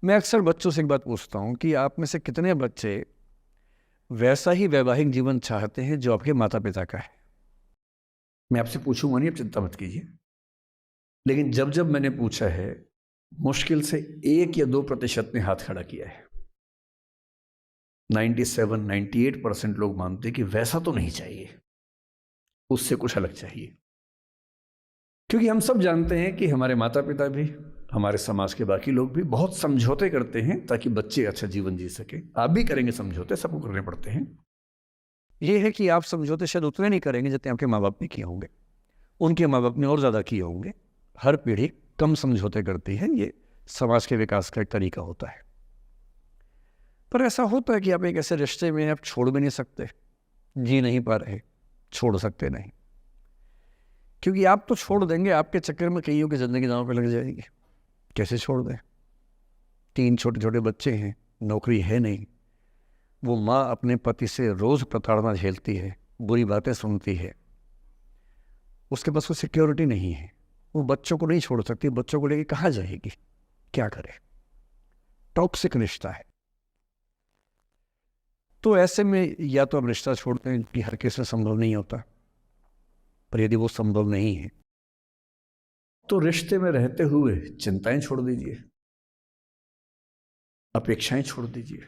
मैं अक्सर बच्चों से एक बात पूछता हूँ कि आप में से कितने बच्चे वैसा ही वैवाहिक जीवन चाहते हैं जो आपके माता पिता का है। मैं आपसे पूछूंगा नहीं, आप चिंता मत कीजिए। लेकिन जब जब मैंने पूछा है, मुश्किल से 1 या 2% ने हाथ खड़ा किया है। 97-98% लोग मानते हैं कि वैसा तो नहीं चाहिए, उससे कुछ अलग चाहिए। क्योंकि हम सब जानते हैं कि हमारे माता पिता भी, हमारे समाज के बाकी लोग भी बहुत समझौते करते हैं ताकि बच्चे अच्छा जीवन जी सके। आप भी करेंगे समझौते, सबको करने पड़ते हैं। ये है कि आप समझौते शायद उतने नहीं करेंगे जितने आपके माँ बाप ने किए होंगे, उनके माँ बाप ने और ज़्यादा किए होंगे। हर पीढ़ी कम समझौते करती है, ये समाज के विकास का एक तरीका होता है। पर ऐसा होता है कि आप एक ऐसे रिश्ते में आप छोड़ भी नहीं सकते, जी नहीं पा रहे, छोड़ सकते नहीं। क्योंकि आप तो छोड़ देंगे, आपके चक्कर में कईयों की ज़िंदगी दांव पे लग जाएगी। कैसे छोड़ दें? 3 छोटे छोटे बच्चे हैं, नौकरी है नहीं, वो माँ अपने पति से रोज़ प्रताड़ना झेलती है, बुरी बातें सुनती है, उसके पास कोई सिक्योरिटी नहीं है, वो बच्चों को नहीं छोड़ सकती। बच्चों को लेके कहाँ जाएगी, क्या करे? टॉक्सिक रिश्ता है। तो ऐसे में या तो आप रिश्ता छोड़ते हैं कि हर किसी से संभव नहीं होता, पर यदि वो संभव नहीं है तो रिश्ते में रहते हुए चिंताएं छोड़ दीजिए, अपेक्षाएं छोड़ दीजिए।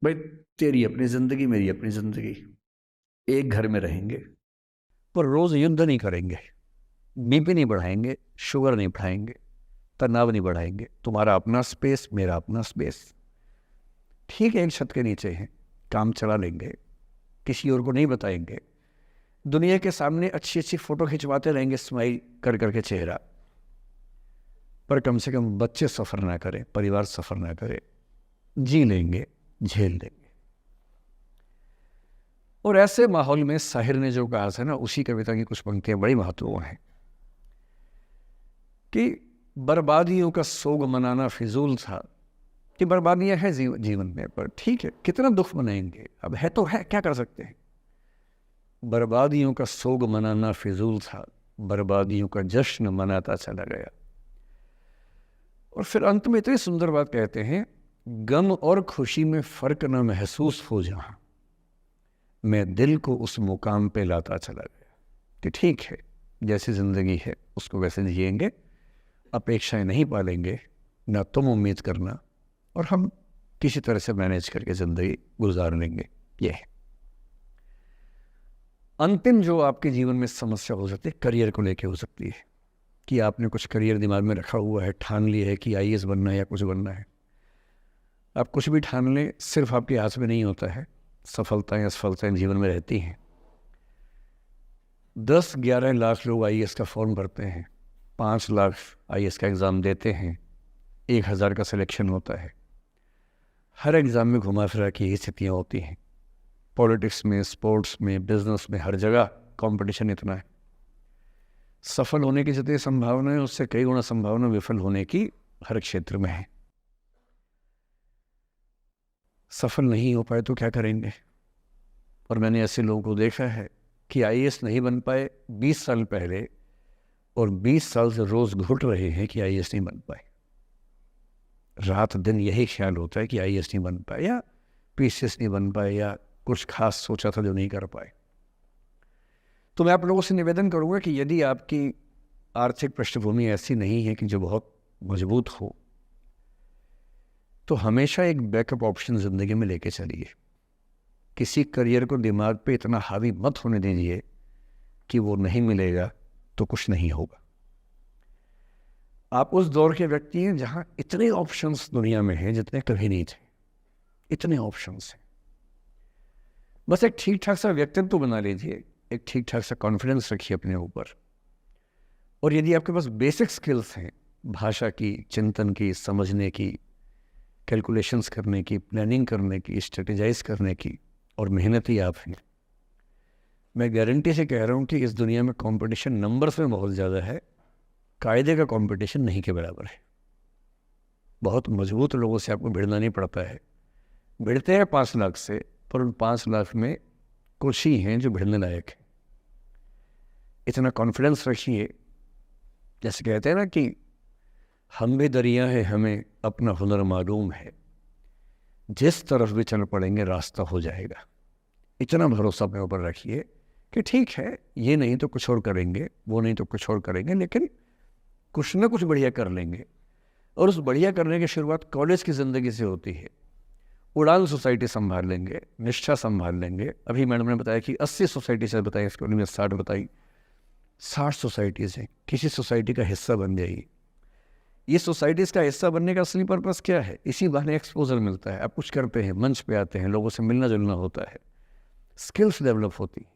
भाई, तेरी अपनी जिंदगी, मेरी अपनी जिंदगी, एक घर में रहेंगे पर रोज युद्ध नहीं करेंगे, बीपी नहीं बढ़ाएंगे, शुगर नहीं बढ़ाएंगे, तनाव नहीं बढ़ाएंगे। तुम्हारा अपना स्पेस, मेरा अपना स्पेस। ठीक है, एक छत के नीचे हैं, काम चला लेंगे, किसी और को नहीं बताएंगे, दुनिया के सामने अच्छी अच्छी फोटो खिंचवाते रहेंगे स्माइल कर करके चेहरा, पर कम से कम बच्चे सफ़र ना करें, परिवार सफ़र ना करे, जी लेंगे, झेल लेंगे। और ऐसे माहौल में साहिर ने जो कहा था ना, उसी कविता की कुछ पंक्तियां बड़ी महत्वपूर्ण हैं कि बर्बादियों का सोग मनाना फिजूल था। कि बर्बादियां हैं जीवन में, पर ठीक है, कितना दुख मनाएंगे, अब है तो है, क्या कर सकते हैं। बर्बादियों का सोग मनाना फिजूल था, बर्बादियों का जश्न मनाता चला गया। और फिर अंत में इतनी सुंदर बात कहते हैं, गम और खुशी में फर्क न महसूस हो जहां, मैं दिल को उस मुकाम पे लाता चला गया। कि ठीक है, जैसी ज़िंदगी है उसको वैसे जिएंगे, अपेक्षाएं नहीं पालेंगे, ना तुम उम्मीद करना, और हम किसी तरह से मैनेज करके ज़िंदगी गुजार लेंगे। ये है अंतिम जो आपके जीवन में समस्या हो सकती है, करियर को लेके हो सकती है कि आपने कुछ करियर दिमाग में रखा हुआ है, ठान लिया है कि आईएएस बनना है या कुछ बनना है। आप कुछ भी ठान लें, सिर्फ आपके हाथ में नहीं होता है। सफलताएं असफलताएं जीवन में रहती हैं। 10-11 लाख लोग आईएएस का फॉर्म भरते हैं, 5 लाख आईएएस का एग्ज़ाम देते हैं, 1000 का सिलेक्शन होता है। हर एग्ज़ाम में घुमा फिरा की यही स्थितियाँ होती हैं। पॉलिटिक्स में, स्पोर्ट्स में, बिजनेस में, हर जगह कंपटीशन इतना है। सफल होने की जितनी संभावना है, उससे कई गुना संभावना विफल होने की हर क्षेत्र में है। सफल नहीं हो पाए तो क्या करेंगे? और मैंने ऐसे लोगों को देखा है कि आईएएस नहीं बन पाए 20 साल पहले, और 20 साल से रोज़ घुट रहे हैं कि आईएएस नहीं बन पाए। रात दिन यही ख्याल होता है कि आईएएस नहीं बन पाए, या पीसीएस नहीं बन पाए, या कुछ खास सोचा था जो नहीं कर पाए। तो मैं आप लोगों से निवेदन करूंगा कि यदि आपकी आर्थिक पृष्ठभूमि ऐसी नहीं है कि जो बहुत मजबूत हो, तो हमेशा एक बैकअप ऑप्शन ज़िंदगी में लेके चलिए। किसी करियर को दिमाग पे इतना हावी मत होने दीजिए कि वो नहीं मिलेगा तो कुछ नहीं होगा। आप उस दौर के व्यक्ति हैं जहां इतने ऑप्शंस दुनिया में हैं जितने कभी नहीं थे। इतने ऑप्शंस हैं, बस एक ठीक ठाक सा व्यक्तित्व बना लीजिए, एक ठीक ठाक सा कॉन्फिडेंस रखिए अपने ऊपर। और यदि आपके पास बेसिक स्किल्स हैं, भाषा की, चिंतन की, समझने की, कैलकुलेशंस करने की, प्लानिंग करने की, स्ट्रेटेजाइज करने की, और मेहनती आप हैं, मैं गारंटी से कह रहा हूँ कि इस दुनिया में कंपटीशन नंबर्स में बहुत ज़्यादा है, कायदे का कंपटीशन नहीं के बराबर है। बहुत मजबूत लोगों से आपको भिड़ना नहीं पड़ता है। भिड़ते हैं 5 लाख से, पर उन 5 लाख में कुछ ही हैं जो भिड़ने लायक है। इतना कॉन्फिडेंस रखिए। जैसे कहते हैं ना कि हम भी दरिया है, हमें अपना हुनर मालूम है, जिस तरफ भी चल पड़ेंगे रास्ता हो जाएगा। इतना भरोसा अपने ऊपर रखिए कि ठीक है, ये नहीं तो कुछ और करेंगे, वो नहीं तो कुछ और करेंगे, लेकिन कुछ ना कुछ बढ़िया कर लेंगे। और उस बढ़िया करने की शुरुआत कॉलेज की ज़िंदगी से होती है। उड़ान सोसाइटी संभाल लेंगे, निष्ठा संभाल लेंगे। अभी मैडम ने बताया कि 80 सोसाइटी से बताई, इसके में 60 बताई। 60 सोसाइटीज़ हैं, किसी सोसाइटी का हिस्सा बन जाइए। ये सोसाइटीज़ का हिस्सा बनने का असली पर्पस क्या है? इसी बहाने एक्सपोजर मिलता है, आप कुछ करते हैं, मंच पे आते हैं, लोगों से मिलना जुलना होता है, स्किल्स डेवलप होती हैं,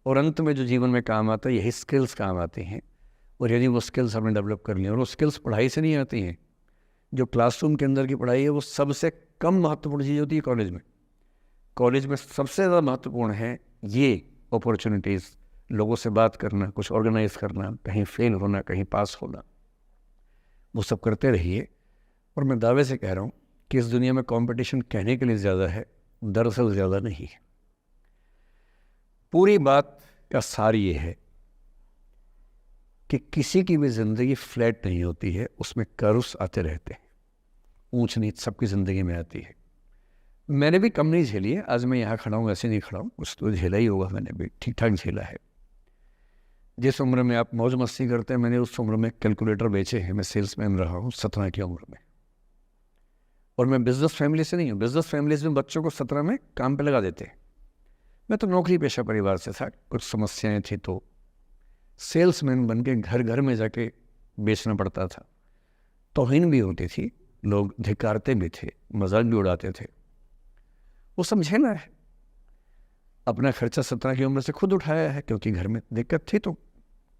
और अंत में जो जीवन में काम आता है यही स्किल्स काम आते हैं। और यदि वो स्किल्स हमने डेवलप कर लिए, और वो स्किल्स पढ़ाई से नहीं आती हैं, जो क्लासरूम के अंदर की पढ़ाई है वो सबसे कम महत्वपूर्ण चीज़ होती है कॉलेज में। कॉलेज में सबसे ज़्यादा महत्वपूर्ण है ये अपॉर्चुनिटीज़, लोगों से बात करना, कुछ ऑर्गेनाइज करना, कहीं फेल होना, कहीं पास होना, वो सब करते रहिए। और मैं दावे से कह रहा हूँ कि इस दुनिया में कंपटीशन कहने के लिए ज़्यादा है, दरअसल ज़्यादा नहीं है। पूरी बात का सार ये है कि किसी की भी ज़िंदगी फ्लैट नहीं होती है, उसमें कर्व्स आते रहते हैं, ऊंच नीच सबकी ज़िंदगी में आती है। मैंने भी कम नहीं झेली है, आज मैं यहाँ खड़ा हूँ ऐसे नहीं खड़ा हूँ, कुछ तो झेला ही होगा, मैंने भी ठीक ठाक झेला है। जिस उम्र में आप मौज मस्ती करते हैं, मैंने उस उम्र में कैलकुलेटर बेचे हैं। मैं सेल्समैन रहा हूँ 17 की उम्र में, और मैं बिजनेस फैमिली से नहीं हूँ। बिजनेस फैमिलीज में बच्चों को 17 में काम पे लगा देते हैं। मैं तो नौकरी पेशा परिवार से था, कुछ समस्याएं थी तो सेल्समैन बन के घर घर में जाके बेचना पड़ता था। तौहीन भी होती थी, लोग धिक्कारते भी थे, मजाक भी उड़ाते थे, वो समझे ना है। अपना खर्चा 17 की उम्र से खुद उठाया है, क्योंकि घर में दिक्कत थी। तो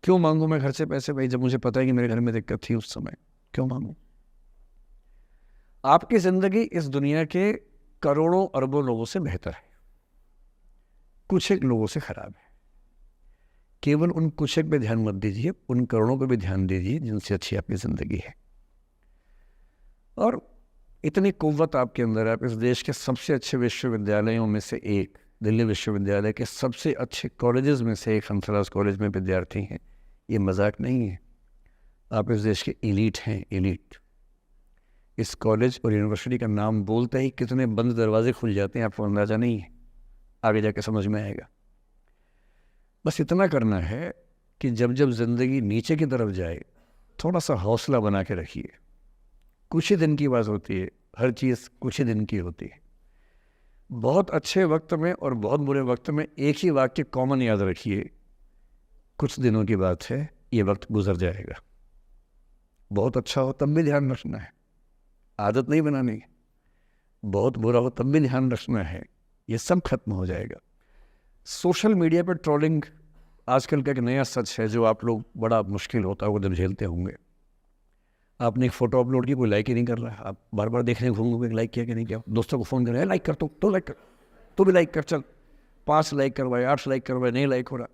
क्यों मांगू मैं घर से पैसे भाई, जब मुझे पता है कि मेरे घर में दिक्कत थी उस समय, क्यों मांगू? आपकी ज़िंदगी इस दुनिया के करोड़ों अरबों लोगों से बेहतर है, कुछ एक लोगों से खराब है। केवल उन कुछ एक पे ध्यान मत दीजिए, उन करोड़ों पे भी ध्यान दीजिए जिनसे अच्छी आपकी ज़िंदगी है। और इतनी कुव्वत आपके अंदर है, आप इस देश के सबसे अच्छे विश्वविद्यालयों में से एक, दिल्ली विश्वविद्यालय के सबसे अच्छे कॉलेजेस में से एक हंसराज कॉलेज में विद्यार्थी हैं। ये मजाक नहीं है, आप इस देश के एलीट हैं, एलीट। इस कॉलेज और यूनिवर्सिटी का नाम बोलते ही कितने बंद दरवाजे खुल जाते हैं, आपको अंदाज़ा नहीं है, आगे जाके समझ में आएगा। बस इतना करना है कि जब जब ज़िंदगी नीचे की तरफ जाए, थोड़ा सा हौसला बना के रखिए। कुछ ही दिन की बात होती है, हर चीज़ कुछ ही दिन की होती है। बहुत अच्छे वक्त में और बहुत बुरे वक्त में एक ही वाक्य कॉमन याद रखिए, कुछ दिनों की बात है, ये वक्त गुजर जाएगा। बहुत अच्छा हो तब भी ध्यान रखना है, आदत नहीं बनानी। बहुत बुरा हो तब भी ध्यान रखना है, ये सब खत्म हो जाएगा। सोशल मीडिया पर ट्रोलिंग आजकल का एक नया सच है, जो आप लोग बड़ा मुश्किल होता होगा जब झेलते होंगे। आपने एक फ़ोटो अपलोड की, कोई लाइक ही नहीं कर रहा, आप बार बार देखने घूमोगे लाइक किया कि नहीं किया। दोस्तों को फ़ोन करें, लाइक कर, तो लाइक कर, तो भी लाइक कर, चल 5 लाइक करवाए, 8 लाइक करवाए, नहीं लाइक हो रहा।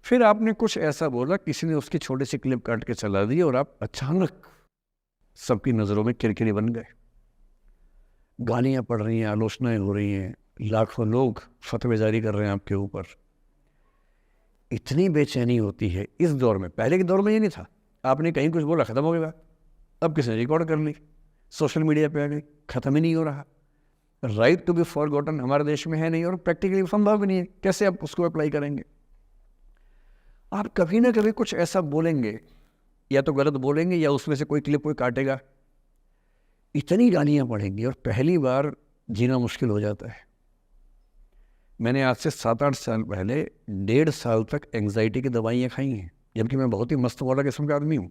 फिर आपने कुछ ऐसा बोला, किसी ने उसकी छोटी सी क्लिप काट के चला दी, और आप अचानक सबकी नज़रों में किरकिरी बन गए। गालियाँ पड़ रही हैं, आलोचनाएँ हो रही हैं, लाखों लोग फतवे जारी कर रहे हैं आपके ऊपर। इतनी बेचैनी होती है इस दौर में। पहले के दौर में ये नहीं था, आपने कहीं कुछ बोला ख़त्म हो गई बात। अब किसने रिकॉर्ड कर ली, सोशल मीडिया पे आ गई, ख़त्म ही नहीं हो रहा। राइट टू बी फॉरगॉटन हमारे देश में है नहीं, और प्रैक्टिकली संभव भी नहीं है। कैसे आप उसको अप्लाई करेंगे? आप कभी ना कभी कुछ ऐसा बोलेंगे, या तो गलत बोलेंगे या उसमें से कोई क्लिप कोई काटेगा, इतनी गालियाँ पड़ेंगी और पहली बार जीना मुश्किल हो जाता है। मैंने आज से 7-8 साल पहले 1.5 साल तक एंग्जाइटी की दवाइयाँ खाई हैं, जबकि मैं बहुत ही मस्त वाला किस्म का आदमी हूँ,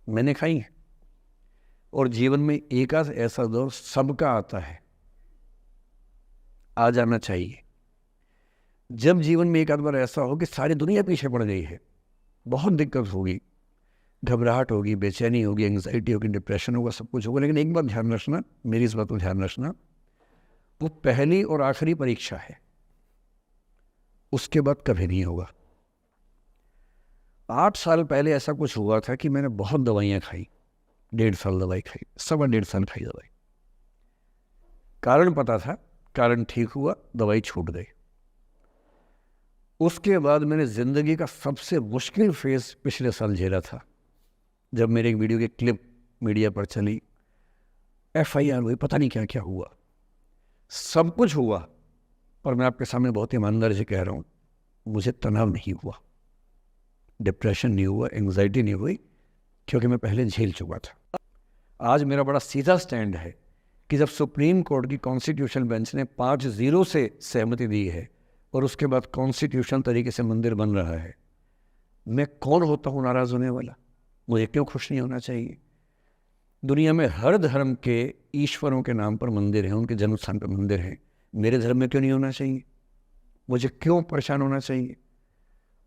मैंने खाई हैं। और जीवन में एक आध ऐसा दौर सबका आता है, आ जाना चाहिए। जब जीवन में एक आध बार ऐसा हो कि सारी दुनिया पीछे पड़ गई है, बहुत दिक्कत होगी, घबराहट होगी, बेचैनी होगी, एंग्जाइटी होगी, डिप्रेशन होगा, सब कुछ होगा। लेकिन एक बात ध्यान रखना, मेरी इस बात को ध्यान रखना, वो पहली और आखिरी परीक्षा है, उसके बाद कभी नहीं होगा। 8 साल पहले ऐसा कुछ हुआ था कि मैंने बहुत दवाइयाँ खाई, 1.5 साल दवाई खाई, 1.25 साल खाई दवाई। कारण पता था, कारण ठीक हुआ, दवाई छूट गई। उसके बाद मैंने ज़िंदगी का सबसे मुश्किल फेज़ पिछले साल झेला था, जब मेरे एक वीडियो की क्लिप मीडिया पर चली, FIR हुई, पता नहीं क्या क्या हुआ, सब कुछ हुआ, पर मैं आपके सामने बहुत ईमानदारी से कह रहा हूँ, मुझे तनाव नहीं हुआ, डिप्रेशन नहीं हुआ, एंग्जाइटी नहीं हुई, क्योंकि मैं पहले झेल चुका था। आज मेरा बड़ा सीधा स्टैंड है कि जब सुप्रीम कोर्ट की कॉन्स्टिट्यूशन बेंच ने 5-0 से सहमति दी है और उसके बाद कॉन्स्टिट्यूशन तरीके से मंदिर बन रहा है, मैं कौन होता हूँ नाराज़ होने वाला? मुझे क्यों खुश नहीं होना चाहिए? दुनिया में हर धर्म के ईश्वरों के नाम पर मंदिर हैं, उनके जन्म स्थान पर मंदिर हैं, मेरे धर्म में क्यों नहीं होना चाहिए? मुझे क्यों परेशान होना चाहिए?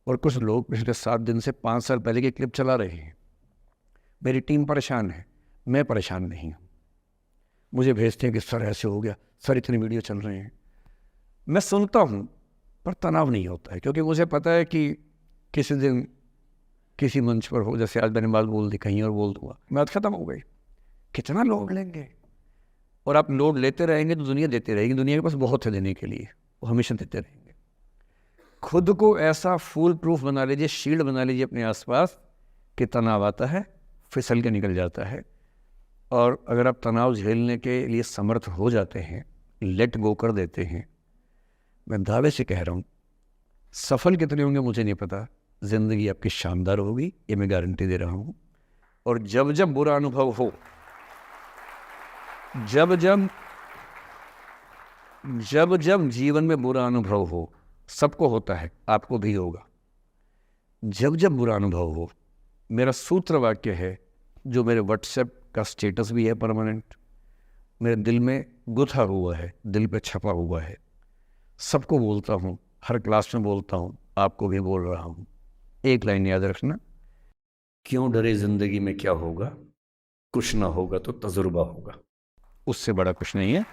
और कुछ लोग पिछले 7 दिन से 5 साल पहले की क्लिप चला रहे हैं। मेरी टीम परेशान है, मैं परेशान नहीं हूँ। मुझे भेजते हैं कि सर ऐसे हो गया, सर इतने वीडियो चल रहे हैं। मैं सुनता हूँ पर तनाव नहीं होता है, क्योंकि मुझे पता है कि किसी दिन किसी मंच पर हो, जैसे आज मैंने बात बोल दी, कहीं और बोल दूंगा, बात खत्म हो गई। कितना लोड लेंगे? और आप लोड लेते रहेंगे तो दुनिया देती रहेगी। दुनिया के पास बहुत है देने के लिए, वो हमेशा देते रहेंगे। खुद को ऐसा फूल प्रूफ बना लीजिए, शील्ड बना लीजिए अपने आसपास कि तनाव आता है फिसल के निकल जाता है। और अगर आप तनाव झेलने के लिए समर्थ हो जाते हैं, लेट गो कर देते हैं, मैं दावे से कह रहा हूँ, सफल कितने होंगे मुझे नहीं पता, ज़िंदगी आपकी शानदार होगी, ये मैं गारंटी दे रहा हूँ। और जब जब बुरा अनुभव हो, जब जब जीवन में बुरा अनुभव हो, सबको होता है, आपको भी होगा, जब जब बुरा अनुभव हो, मेरा सूत्र वाक्य है, जो मेरे व्हाट्सएप का स्टेटस भी है परमानेंट, मेरे दिल में गुथा हुआ है, दिल पे छपा हुआ है, सबको बोलता हूँ, हर क्लास में बोलता हूँ, आपको भी बोल रहा हूँ। एक लाइन याद रखना, क्यों डरे जिंदगी में क्या होगा, कुछ ना होगा तो तजुर्बा होगा। उससे बड़ा कुछ नहीं है।